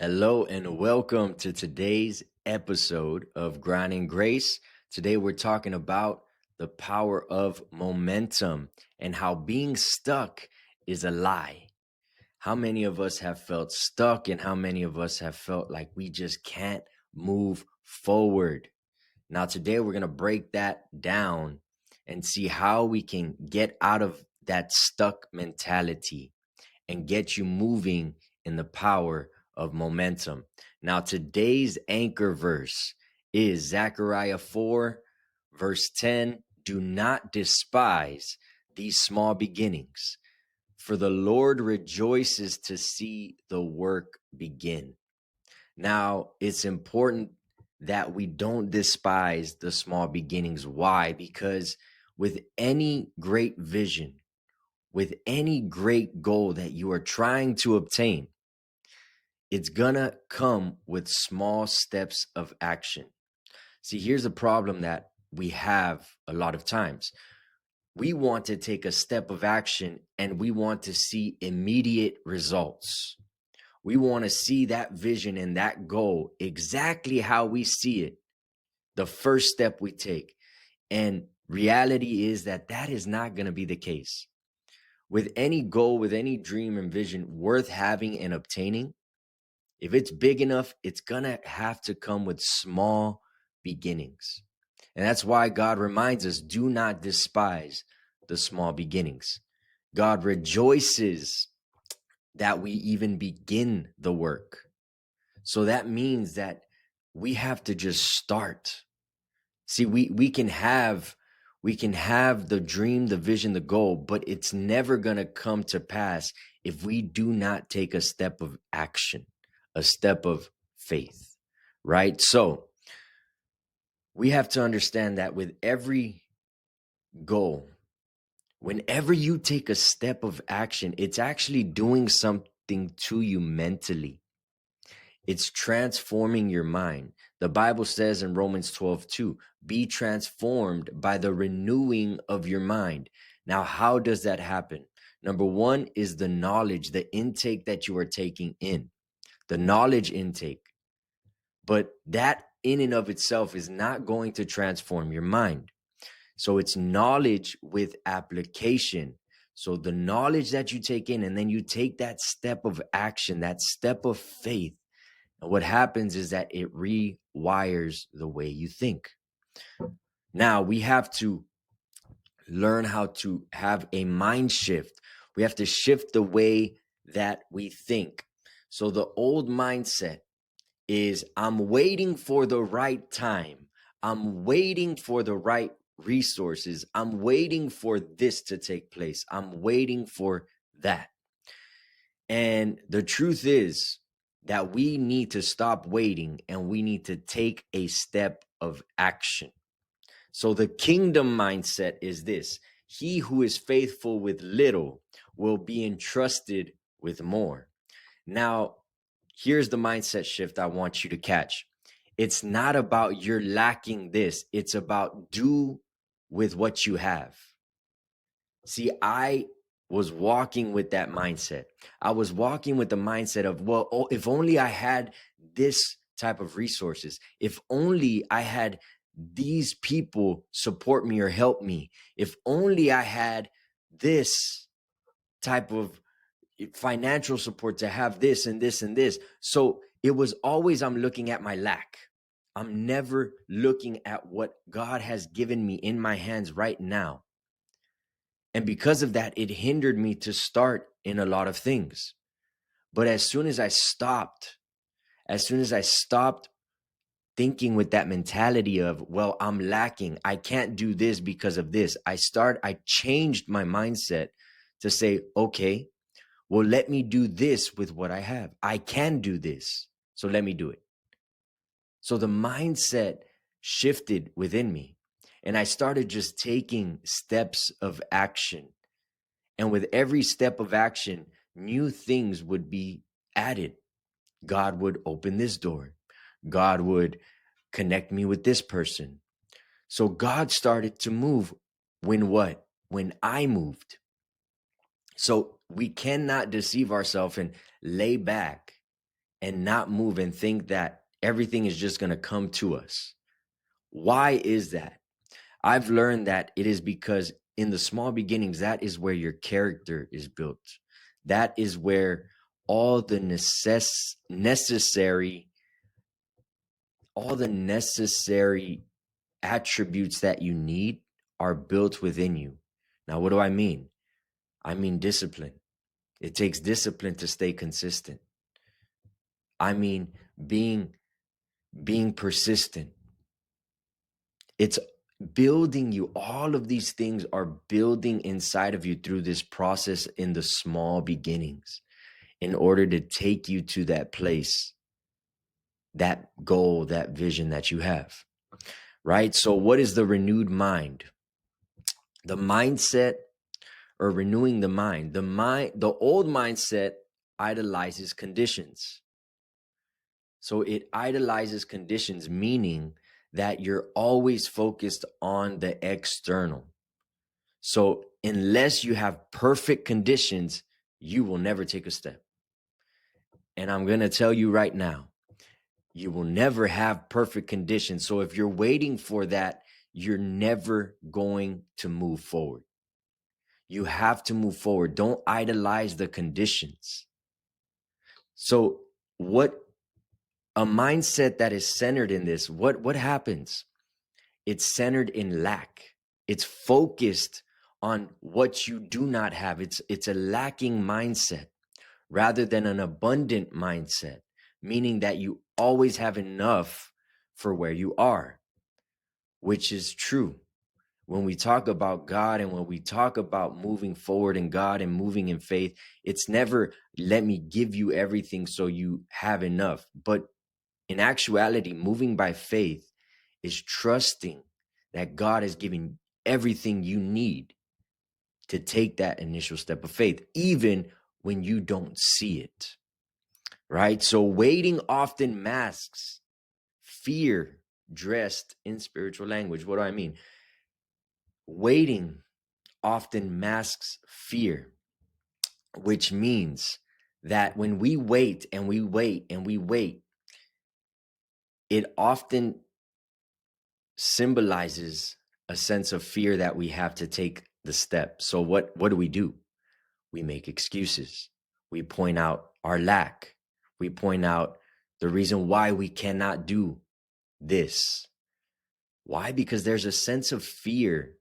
Hello and welcome to today's episode of Grinding Grace. Today we're talking about the power of momentum and how being stuck is a lie. How many of us have felt stuck and how many of us have felt like we just can't move forward? Now, today we're going to break that down and see how we can get out of that stuck mentality and get you moving in the power of momentum. Now, today's anchor verse is Zachariah 4, verse 10. Do not despise these small beginnings, for the Lord rejoices to see the work begin. Now, it's important that we don't despise the small beginnings. Why? Because with any great vision, with any great goal that you are trying to obtain, it's gonna come with small steps of action. See, here's a problem that we have a lot of times. We want to take a step of action and we want to see immediate results. We want to see that vision and that goal exactly how we see it, the first step we take. And reality is that that is not going to be the case. With any goal, with any dream and vision worth having and obtaining, if it's big enough, it's going to have to come with small beginnings. And that's why God reminds us, do not despise the small beginnings. God rejoices that we even begin the work. So that means that we have to just start. See, we can have the dream, the vision, the goal, but it's never going to come to pass if we do not take a step of action, a step of faith, right? So we have to understand that with every goal, whenever you take a step of action, it's actually doing something to you mentally. It's transforming your mind. The Bible says in Romans 12:2, be transformed by the renewing of your mind. Now, how does that happen? Number one is the knowledge, the intake that you are taking in, the knowledge intake. But that in and of itself is not going to transform your mind. So it's knowledge with application. So the knowledge that you take in, and then you take that step of action, that step of faith. And what happens is that it rewires the way you think. Now we have to learn how to have a mind shift. We have to shift the way that we think. So the old mindset is I'm waiting for the right time. I'm waiting for the right resources. I'm waiting for this to take place. I'm waiting for that. And the truth is that we need to stop waiting and we need to take a step of action. So the kingdom mindset is this: he who is faithful with little will be entrusted with more. Now, here's the mindset shift I want you to catch. It's not about you're lacking this. It's about do with what you have. See, I was walking with that mindset. I was walking with the mindset of, well, if only I had this type of resources, if only I had these people support me or help me, if only I had this type of financial support to have this and this and this. So it was always, I'm looking at my lack. I'm never looking at what God has given me in my hands right now. And because of that, it hindered me to start in a lot of things. But as soon as I stopped thinking with that mentality of, well, I'm lacking, I can't do this because of this, I changed my mindset to say, okay, well, let me do this with what I have. I can do this. So let me do it. So the mindset shifted within me and I started just taking steps of action. And with every step of action, new things would be added. God would open this door. God would connect me with this person. So God started to move when what? When I moved. So we cannot deceive ourselves and lay back and not move and think that everything is just going to come to us. Why is that? I've learned that it is because in the small beginnings, that is where your character is built. That is where all the necessary attributes that you need are built within you. Now, what do I mean? I mean discipline. It takes discipline to stay consistent. I mean being persistent. It's building you. All of these things are building inside of you through this process in the small beginnings in order to take you to that place, that goal, that vision that you have, right? So what is the renewed mind? The mindset, or renewing the mind. The old mindset idolizes conditions. So it idolizes conditions, meaning that you're always focused on the external. So unless you have perfect conditions, you will never take a step. And I'm going to tell you right now, you will never have perfect conditions. So if you're waiting for that, you're never going to move forward. You have to move forward. Don't idolize the conditions. So what a mindset that is centered in this, what happens? It's centered in lack. It's focused on what you do not have. It's a lacking mindset rather than an abundant mindset, meaning that you always have enough for where you are, which is true. When we talk about God and when we talk about moving forward in God and moving in faith, it's never let me give you everything so you have enough. But in actuality, moving by faith is trusting that God is giving everything you need to take that initial step of faith, even when you don't see it, right? So waiting often masks fear dressed in spiritual language. What do I mean? Waiting often masks fear, which means that when we wait and we wait and we wait, it often symbolizes a sense of fear that we have to take the step. So what do? We make excuses. We point out our lack. We point out the reason why we cannot do this. Why? Because there's a sense of fear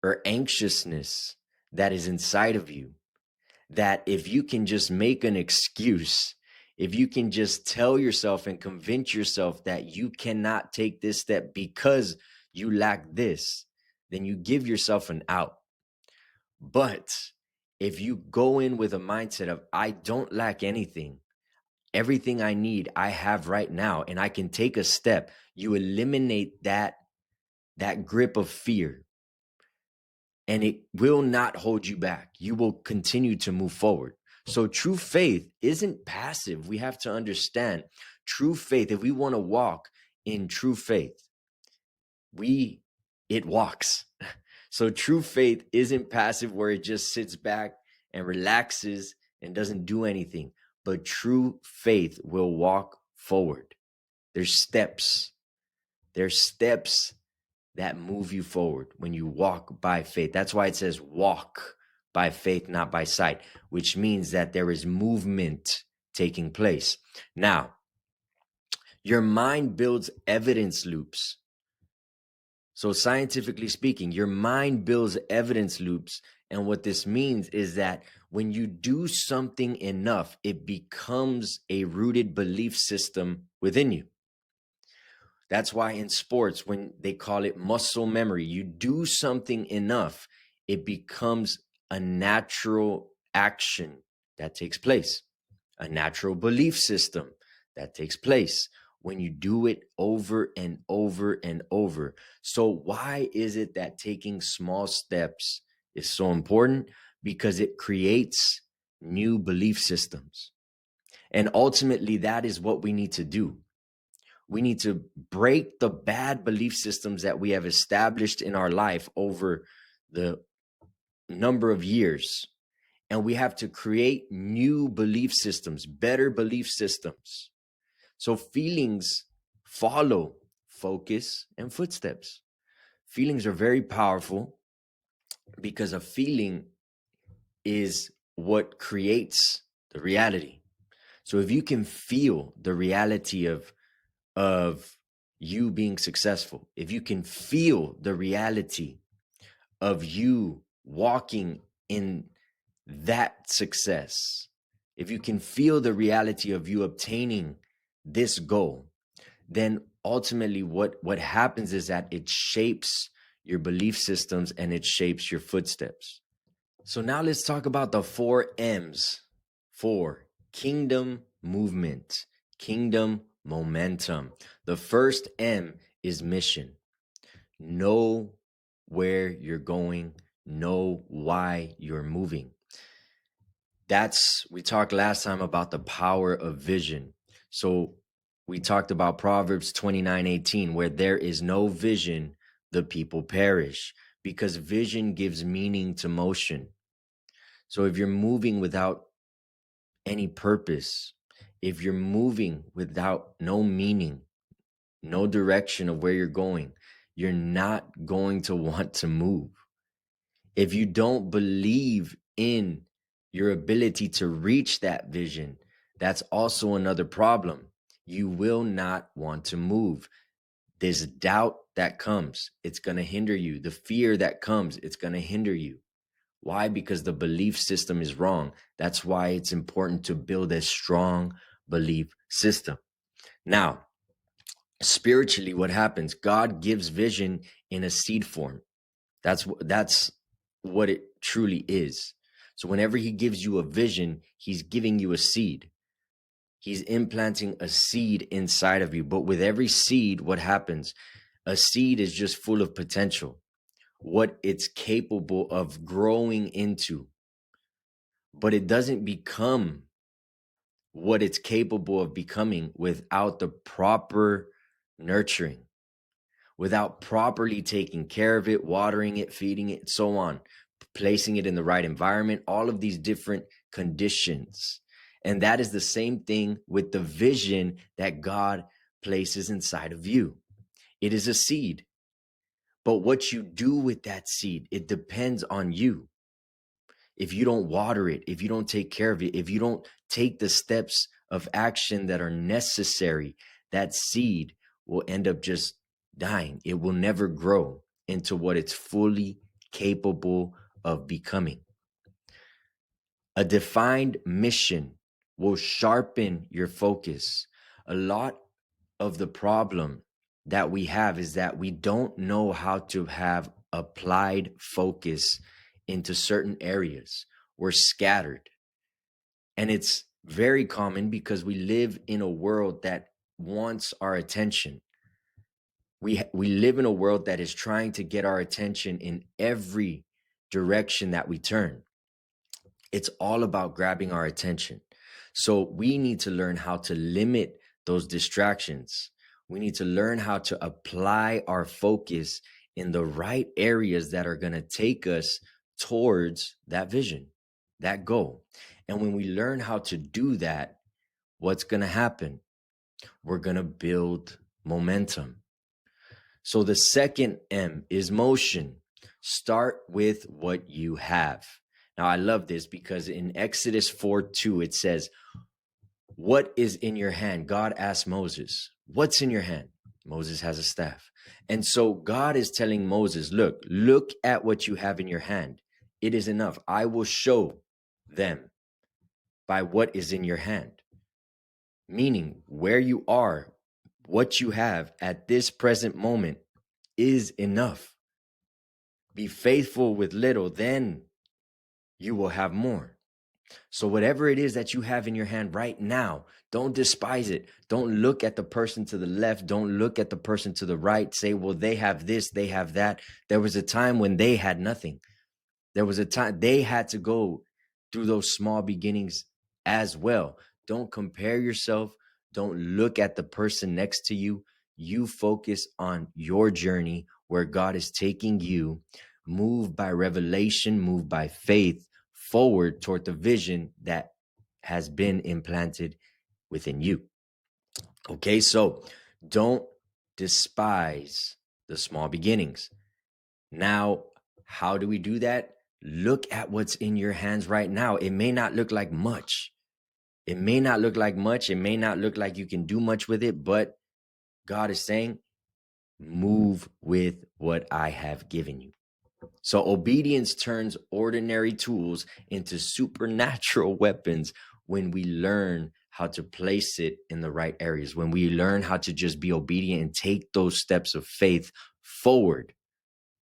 or anxiousness that is inside of you, that if you can just make an excuse, if you can just tell yourself and convince yourself that you cannot take this step because you lack this, then you give yourself an out. But if you go in with a mindset of, I don't lack anything, everything I need, I have right now, and I can take a step, you eliminate that grip of fear. And it will not hold you back. You will continue to move forward. So true faith isn't passive. We have to understand true faith. If we want to walk in true faith, it walks. So true faith isn't passive where it just sits back and relaxes and doesn't do anything. But true faith will walk forward. There's steps. There's steps that move you forward when you walk by faith. That's why it says walk by faith, not by sight, which means that there is movement taking place. Now, your mind builds evidence loops. So scientifically speaking, your mind builds evidence loops. And what this means is that when you do something enough, it becomes a rooted belief system within you. That's why in sports, when they call it muscle memory, you do something enough, it becomes a natural action that takes place, a natural belief system that takes place when you do it over and over and over. So why is it that taking small steps is so important? Because it creates new belief systems. And ultimately, that is what we need to do. We need to break the bad belief systems that we have established in our life over the number of years And we have to create new belief systems, better belief systems. So feelings follow focus and footsteps. Feelings are very powerful because a feeling is what creates the reality. So if you can feel the reality of you being successful, if you can feel the reality of you walking in that success, if you can feel the reality of you obtaining this goal, then ultimately what happens is that it shapes your belief systems and it shapes your footsteps. So now let's talk about the 4 M's for kingdom movement, kingdom momentum. The first M is mission. Know where you're going, know why you're moving. We talked last time about the power of vision. So we talked about Proverbs 29:18, where there is no vision, the people perish, because vision gives meaning to motion. So if you're moving without any purpose, if you're moving without no meaning, no direction of where you're going, you're not going to want to move. If you don't believe in your ability to reach that vision, that's also another problem. You will not want to move. This doubt that comes, it's going to hinder you. The fear that comes, it's going to hinder you. Why? Because the belief system is wrong. That's why it's important to build a strong belief system. Now, spiritually, what happens? God gives vision in a seed form. That's what it truly is. So whenever he gives you a vision, he's giving you a seed. He's implanting a seed inside of you. But with every seed, what happens? A seed is just full of potential, what it's capable of growing into. But it doesn't become what it's capable of becoming without the proper nurturing, without properly taking care of it, watering it, feeding it, so on, placing it in the right environment, all of these different conditions. And that is the same thing with the vision that God places inside of you. It is a seed. But what you do with that seed, it depends on you. If you don't water it, if you don't take care of it, if you don't take the steps of action that are necessary, that seed will end up just dying. It will never grow into what it's fully capable of becoming. A defined mission will sharpen your focus. A lot of the problem that we have is that we don't know how to have applied focus into certain areas. We're scattered. And it's very common because we live in a world that wants our attention. We live in a world that is trying to get our attention in every direction that we turn. It's all about grabbing our attention. So we need to learn how to limit those distractions. We need to learn how to apply our focus in the right areas that are going to take us towards that vision, that goal. And when we learn how to do that, what's going to happen? We're going to build momentum. So the second M is motion. Start with what you have. Now, I love this because in Exodus 4:2, it says, what is in your hand? God asked Moses, what's in your hand? Moses has a staff. And so God is telling Moses, look at what you have in your hand. It is enough. I will show them by what is in your hand. Meaning where you are, what you have at this present moment is enough. Be faithful with little, then you will have more. So whatever it is that you have in your hand right now, don't despise it. Don't look at the person to the left. Don't look at the person to the right. Say, well, they have this, they have that. There was a time when they had nothing. There was a time they had to go through those small beginnings as well. Don't compare yourself. Don't look at the person next to you. You focus on your journey where God is taking you. Move by revelation, move by faith. forward toward the vision that has been implanted within you. Okay, so don't despise the small beginnings. Now, how do we do that? Look at what's in your hands right now. It may not look like much. It may not look like much. It may not look like you can do much with it, but God is saying, move with what I have given you. So obedience turns ordinary tools into supernatural weapons when we learn how to place it in the right areas, when we learn how to just be obedient and take those steps of faith forward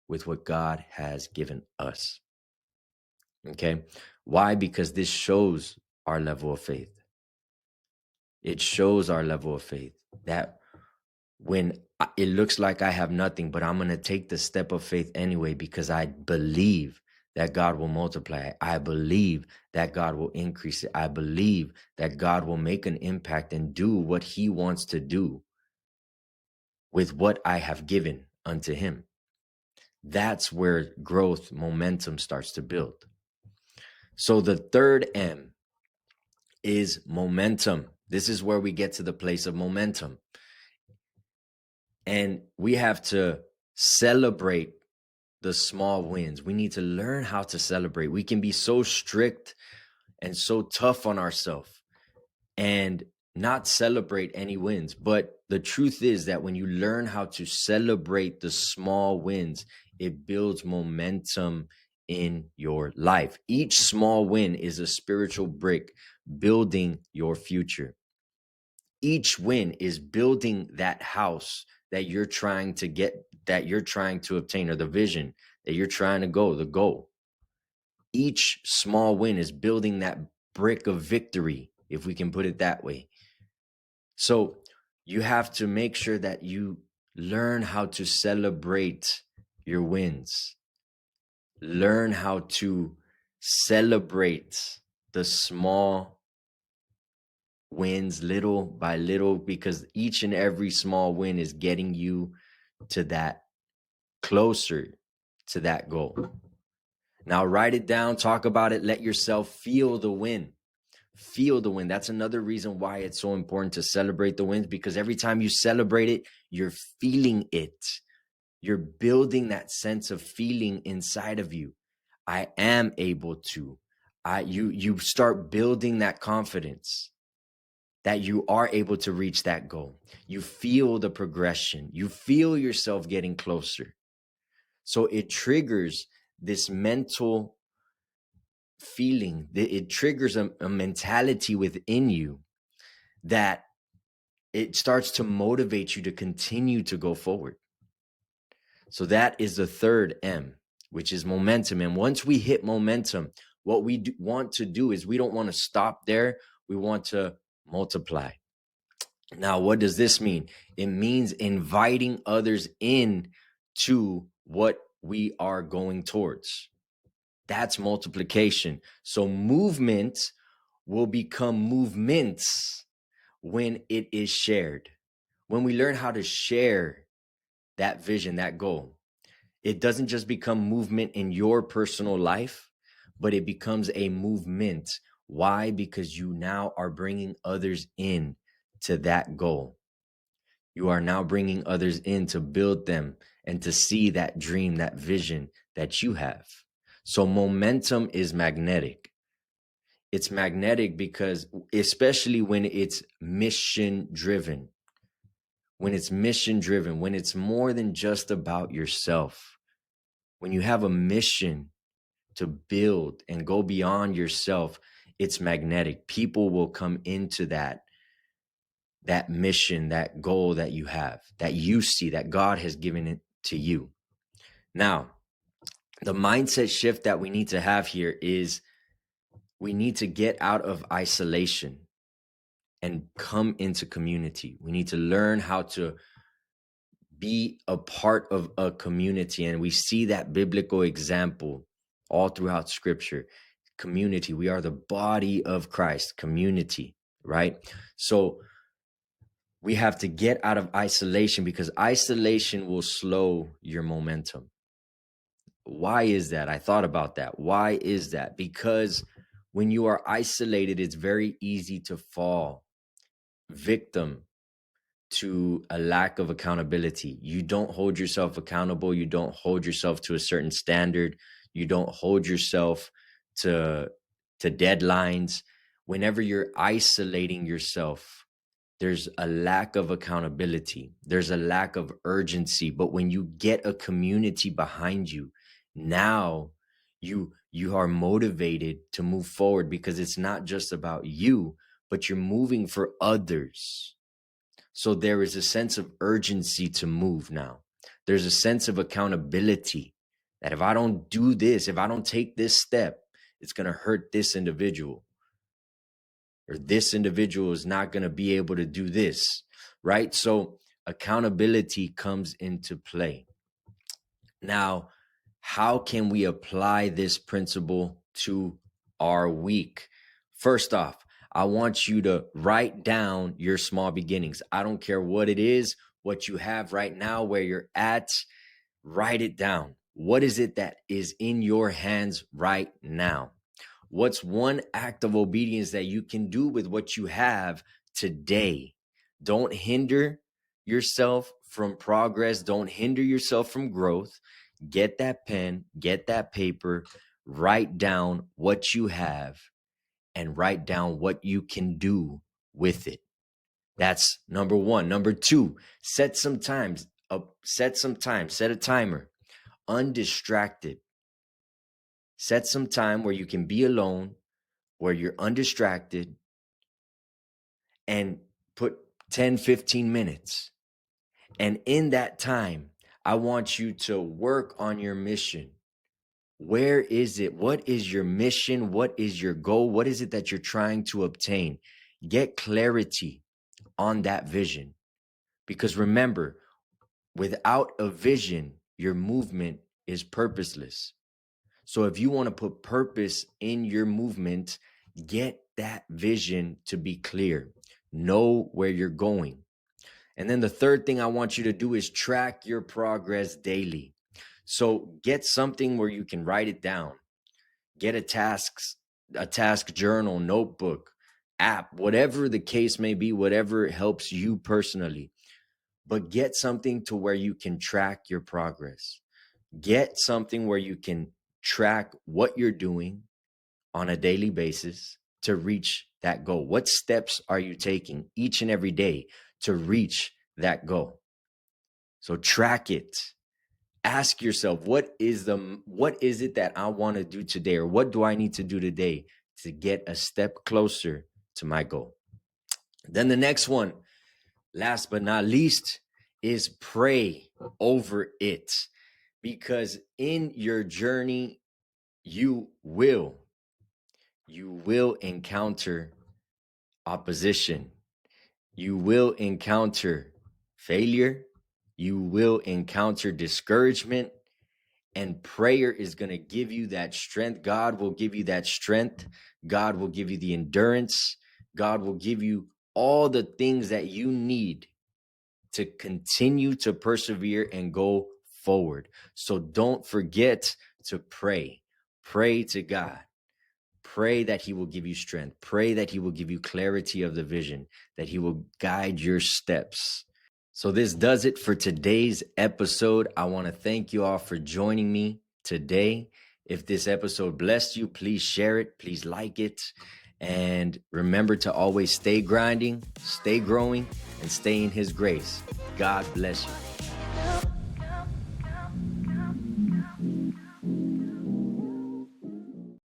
with what God has given us. Okay. Why? Because this shows our level of faith. It shows our level of faith that when it looks like I have nothing, but I'm going to take the step of faith anyway, because I believe that God will multiply it. I believe that God will increase it. I believe that God will make an impact and do what he wants to do with what I have given unto him. That's where growth momentum starts to build. So the third M is momentum. This is where we get to the place of momentum. And we have to celebrate the small wins. We need to learn how to celebrate. We can be so strict and so tough on ourselves and not celebrate any wins. But the truth is that when you learn how to celebrate the small wins, it builds momentum in your life. Each small win is a spiritual brick building your future. Each win is building that house that you're trying to get, that you're trying to obtain, or the vision that you're trying to go, the goal. Each small win is building that brick of victory, if we can put it that way. So you have to make sure that you learn how to celebrate your wins. Learn how to celebrate the small wins little by little, because each and every small win is getting you to that, closer to that goal. Now write it down, talk about it, let yourself feel the win. Feel the win. That's another reason why it's so important to celebrate the wins, because every time you celebrate it, you're feeling it. You're building that sense of feeling inside of you. I am able to. You start building that confidence that you are able to reach that goal. You feel the progression. You feel yourself getting closer. So it triggers this mental feeling. It triggers a mentality within you that it starts to motivate you to continue to go forward. So that is the third M, which is momentum. And once we hit momentum, what we want to do is we don't want to stop there. We want to multiply. Now, what does this mean? It means inviting others in to what we are going towards. That's multiplication. So movement will become movements when it is shared. When we learn how to share that vision, that goal, it doesn't just become movement in your personal life, but it becomes a movement. Why? Because you now are bringing others in to that goal. You are now bringing others in to build them and to see that dream, that vision that you have. So momentum is magnetic. It's magnetic because, especially when it's mission driven, when it's more than just about yourself, when you have a mission to build and go beyond yourself, it's magnetic. People will come into that mission, that goal that you have, that you see, that God has given it to you. Now, the mindset shift that we need to have here is we need to get out of isolation and come into community. We need to learn how to be a part of a community. And we see that biblical example all throughout scripture. Community. We are the body of Christ. Community, right? So we have to get out of isolation, because isolation will slow your momentum. Why is that? I thought about that. Why is that? Because when you are isolated, it's very easy to fall victim to a lack of accountability. You don't hold yourself accountable. You don't hold yourself to a certain standard. You don't hold yourself to deadlines. Whenever you're isolating yourself, there's a lack of accountability. There's a lack of urgency. But when you get a community behind you, now you are motivated to move forward, because it's not just about you, but you're moving for others. So there is a sense of urgency to move now. There's a sense of accountability that if I don't do this, if I don't take this step, it's going to hurt this individual, or this individual is not going to be able to do this, right? So accountability comes into play. Now, how can we apply this principle to our week? First off, I want you to write down your small beginnings. I don't care what it is, what you have right now, where you're at, write it down. What is it that is in your hands right now? What's one act of obedience that you can do with what you have today? Don't hinder yourself from progress. Don't hinder yourself from growth. Get that pen, get that paper, write down what you have, and write down what you can do with it. That's number one. Number two, set a timer, undistracted. Set some time where you can be alone, where you're undistracted, and put 10, 15 minutes. And in that time, I want you to work on your mission. Where is it? What is your mission? What is your goal? What is it that you're trying to obtain? Get clarity on that vision. Because remember, without a vision, your movement is purposeless. So if you want to put purpose in your movement, get that vision to be clear. Know where you're going. And then the third thing I want you to do is track your progress daily. So get something where you can write it down. Get a task journal, notebook, app, whatever the case may be, whatever helps you personally. But get something to where you can track your progress. Get something where you can track what you're doing on a daily basis to reach that goal. What steps are you taking each and every day to reach that goal? So track it. Ask yourself, what is it that I want to do today, or what do I need to do today to get a step closer to my goal? Then the next one, last but not least, is pray over it. Because in your journey, you will encounter opposition. You will encounter failure. You will encounter discouragement. And prayer is going to give you that strength. God will give you that strength. God will give you the endurance. God will give you all the things that you need to continue to persevere and go forward. So don't forget to pray. Pray to God. Pray that he will give you strength. Pray that he will give you clarity of the vision, that he will guide your steps. So this does it for today's episode. I want to thank you all for joining me today. If this episode blessed you, please share it. Please like it. And remember to always stay grinding, stay growing, and stay in his grace. God bless you.